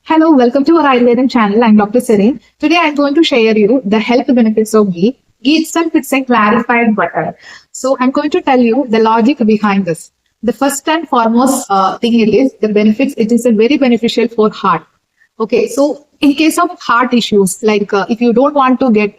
Hello, welcome to our Ayurvedic channel. I'm Dr. Serene. Today I'm going to share you the health benefits of ghee. Ghee itself is a clarified butter. So I'm going to tell you the logic behind this. The first and foremost thing it is the benefits. It is a very beneficial for heart. Okay, so in case of heart issues, like if you don't want to get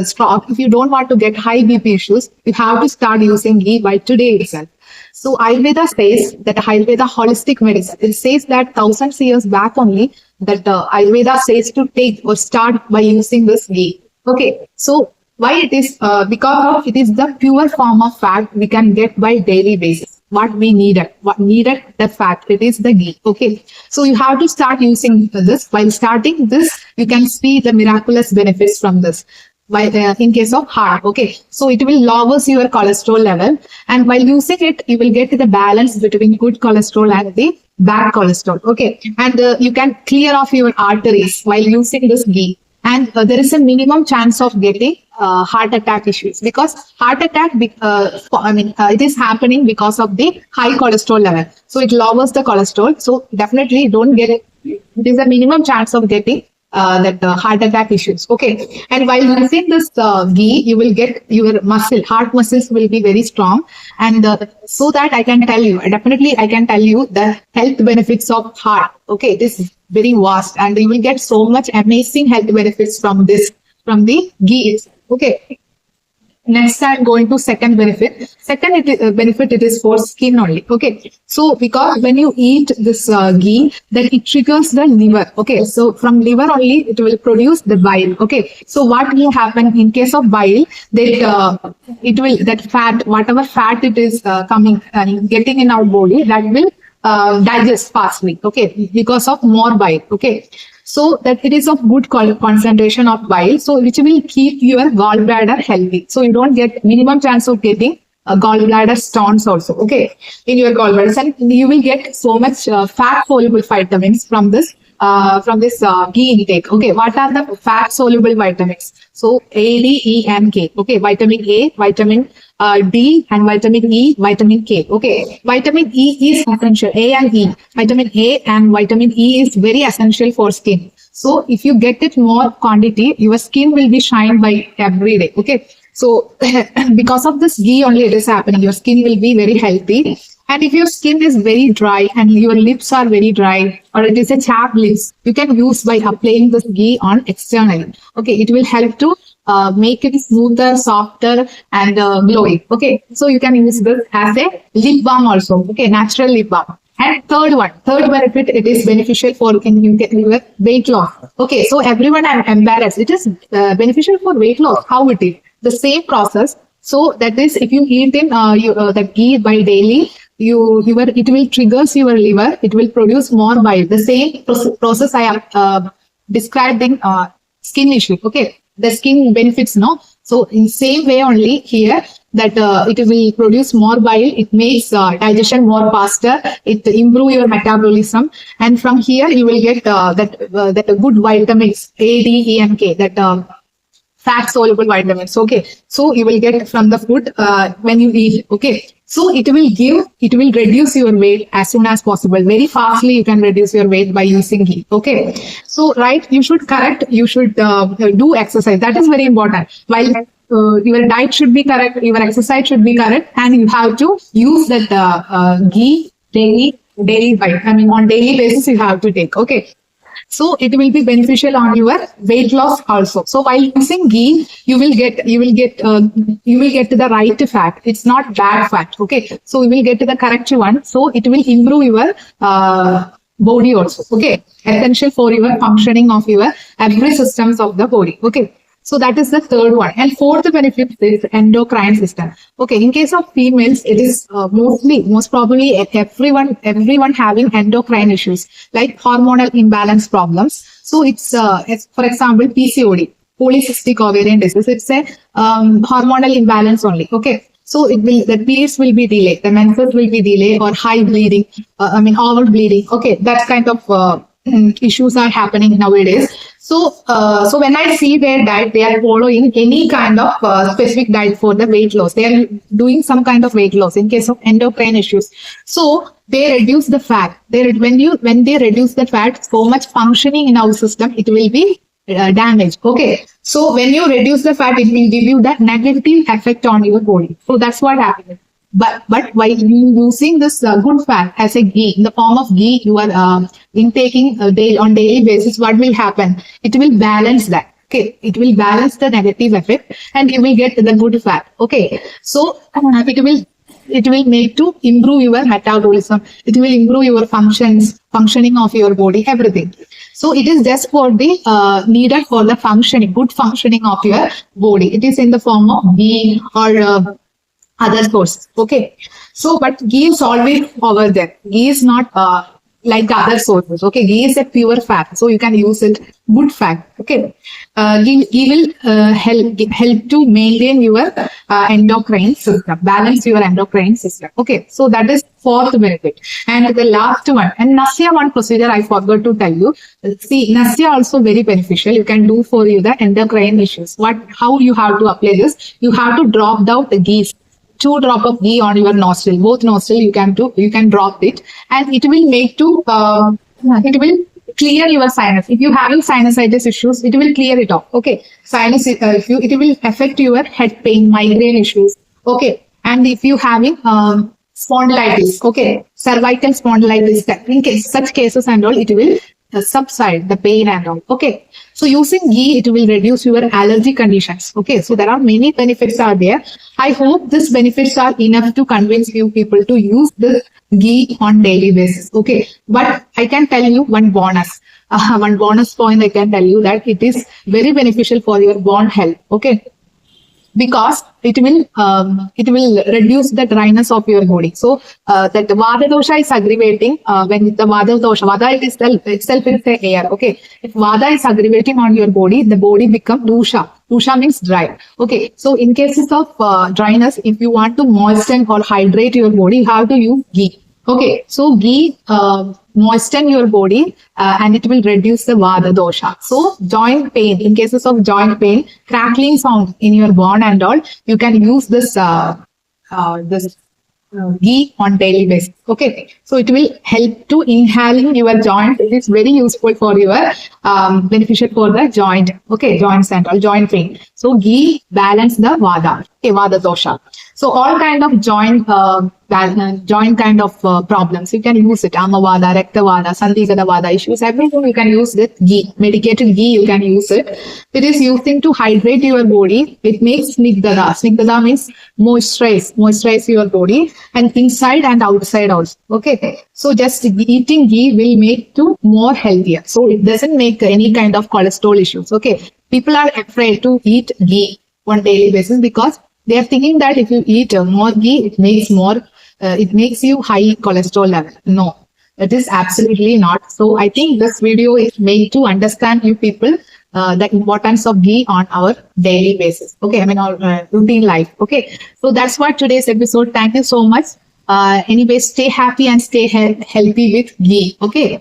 stroke, if you don't want to get high BP issues, you have to start using ghee by today itself. So Ayurveda says that Ayurveda holistic medicine, it says that thousands of years back only that Ayurveda says to take or start by using this ghee. Okay, so why it is? Because of it is the pure form of fat we can get by daily basis. What needed the fat, it is the ghee. Okay, so you have to start using this. While starting this, you can see the miraculous benefits from this. In case of heart, okay, so it will lowers your cholesterol level, and while using it you will get the balance between good cholesterol and the bad cholesterol. Okay, and you can clear off your arteries while using this ghee, and there is a minimum chance of getting heart attack issues, because heart attack it is happening because of the high cholesterol level, so it lowers the cholesterol, so definitely don't get it. It is a minimum chance of getting heart attack issues. Okay, and while using this ghee, you will get your heart muscles will be very strong, and so that I can tell you, definitely I can tell you the health benefits of heart. Okay, this is very vast, and you will get so much amazing health benefits from the ghee. Okay. Next, I'm going to second benefit. Benefit it is for skin only. Okay, so because when you eat this ghee, then it triggers the liver. Okay, so from liver only it will produce the bile. Okay, so what will happen in case of bile? That that fat, whatever fat it is coming and getting in our body, that will digest fastly. Okay, because of more bile. Okay, so that it is of good concentration of bile, so which will keep your gallbladder healthy, so you don't get minimum chance of getting gallbladder stones also. Okay, in your gallbladder, and you will get so much fat soluble vitamins from this ghee intake. Okay, what are the fat soluble vitamins? So A, D, E, and K. Okay, vitamin A, vitamin D, and vitamin E, vitamin K. Okay, vitamin E is essential. A and E, vitamin A and vitamin E is very essential for skin. So if you get it more quantity, your skin will be shined by every day. Okay, so because of this ghee only it is happening. Your skin will be very healthy. And if your skin is very dry and your lips are very dry, or it is a chapped lips, you can use by applying this ghee on externally. Okay, it will help to make it smoother, softer, and glowy. Okay, so you can use this as a lip balm also. Okay, natural lip balm. And third benefit, it is beneficial for your weight loss. Okay, so everyone I'm embarrassed. It is beneficial for weight loss. How it is? The same process. So that is, if you eat in the ghee by daily, it will triggers your liver. It will produce more bile. The same process I have described in skin issue. Okay, the skin benefits, no. So in same way only here, that it will produce more bile. It makes digestion more faster. It improve your metabolism, and from here you will get that good vitamins A, D, E, and K. That fat soluble vitamins. Okay, so you will get from the food when you eat. Okay, so it will reduce your weight as soon as possible. Very fastly you can reduce your weight by using ghee. Okay, so right, you should do exercise. That is very important. While your diet should be correct, your exercise should be correct, and you have to use that ghee on daily basis you have to take. Okay, so it will be beneficial on your weight loss also. So while using ghee, you will get to the right fat. It's not bad fat. Okay, so you will get to the correct one. So it will improve your body also. Okay, essential for your functioning of your every systems of the body. Okay. So that is the third one. And fourth benefit is endocrine system. Okay, in case of females, it is most probably everyone having endocrine issues like hormonal imbalance problems. So it's for example PCOD, polycystic ovarian disease. It's a hormonal imbalance only. Okay, so the periods will be delayed, the menses will be delayed, or high bleeding. Over bleeding. Okay, that kind of issues are happening nowadays. So when I see their diet, they are following any kind of specific diet for the weight loss. They are doing some kind of weight loss in case of endocrine issues. So they reduce the fat. When they reduce the fat, so much functioning in our system, it will be damaged. Okay. So when you reduce the fat, it will give you that negative effect on your body. So that's what happens. But while you using this good fat as a ghee in the form of ghee, you are intaking on daily basis. What will happen? It will balance that. Okay, it will balance the negative effect, and you will get the good fat. Okay, so it will make to improve your metabolism. It will improve your functioning of your body, everything. So it is just for the needed for the good functioning of your body. It is in the form of ghee or other sources. Okay. So, but ghee is always over there. Ghee is not like the other sources. Okay. Ghee is a pure fat. So you can use it good fat. Okay. Ghee will help to maintain your endocrine system, balance your endocrine system. Okay. So that is fourth benefit. And the last one, and Nasya one procedure I forgot to tell you. See, Nasya also very beneficial. You can do for you the endocrine issues. How you have to apply this? You have to drop out the ghee. 2 drops of ghee on your nostril, both nostril you can drop it, and it will make it will clear your sinus. If you having sinusitis issues, it will clear it off. Okay, sinus it will affect your head pain, migraine issues. Okay, and if you having spondylitis, okay, cervical spondylitis, in case such cases and all, it will subside the pain and all. Okay, so using ghee, it will reduce your allergy conditions. Okay, so there are many benefits are there. I hope these benefits are enough to convince you people to use this ghee on daily basis. Okay, but I can tell you one bonus point. I can tell you that it is very beneficial for your bone health. Okay, because it will reduce the dryness of your body. So that Vata dosha is aggravating when the Vata itself is the air. Okay, if Vata is aggravating on your body, the body becomes dosha. Dosha means dry. Okay, so in cases of dryness, if you want to moisten or hydrate your body, you have to use ghee. Okay, so ghee moisten your body and it will reduce the Vata dosha. So joint pain, in cases of joint pain, crackling sound in your bone and all, you can use this ghee on daily basis. Okay, so it will help to inhaling your joint. It is very useful for your beneficial for the joint. Okay, joints and all, joint pain. So ghee balance the Vata. Okay, Vata dosha. So all kind of joint kind of problems, you can use it. Amavada, Rektavada, Sandhigata Vada issues, everything you can use with ghee. Medicated ghee, you can use it. It is using to hydrate your body. It makes snigdhata. Snigdhata means moisturize your body, and inside and outside also. Okay. So just eating ghee will make you more healthier. So it doesn't make any kind of cholesterol issues. Okay. People are afraid to eat ghee on daily basis because they are thinking that if you eat more ghee, it makes you high cholesterol level. No, it is absolutely not. So I think this video is made to understand you people the importance of ghee on our daily basis. Okay, I mean our routine life. Okay, so that's what today's episode. Thank you so much. Anyway, stay happy and stay healthy with ghee. Okay.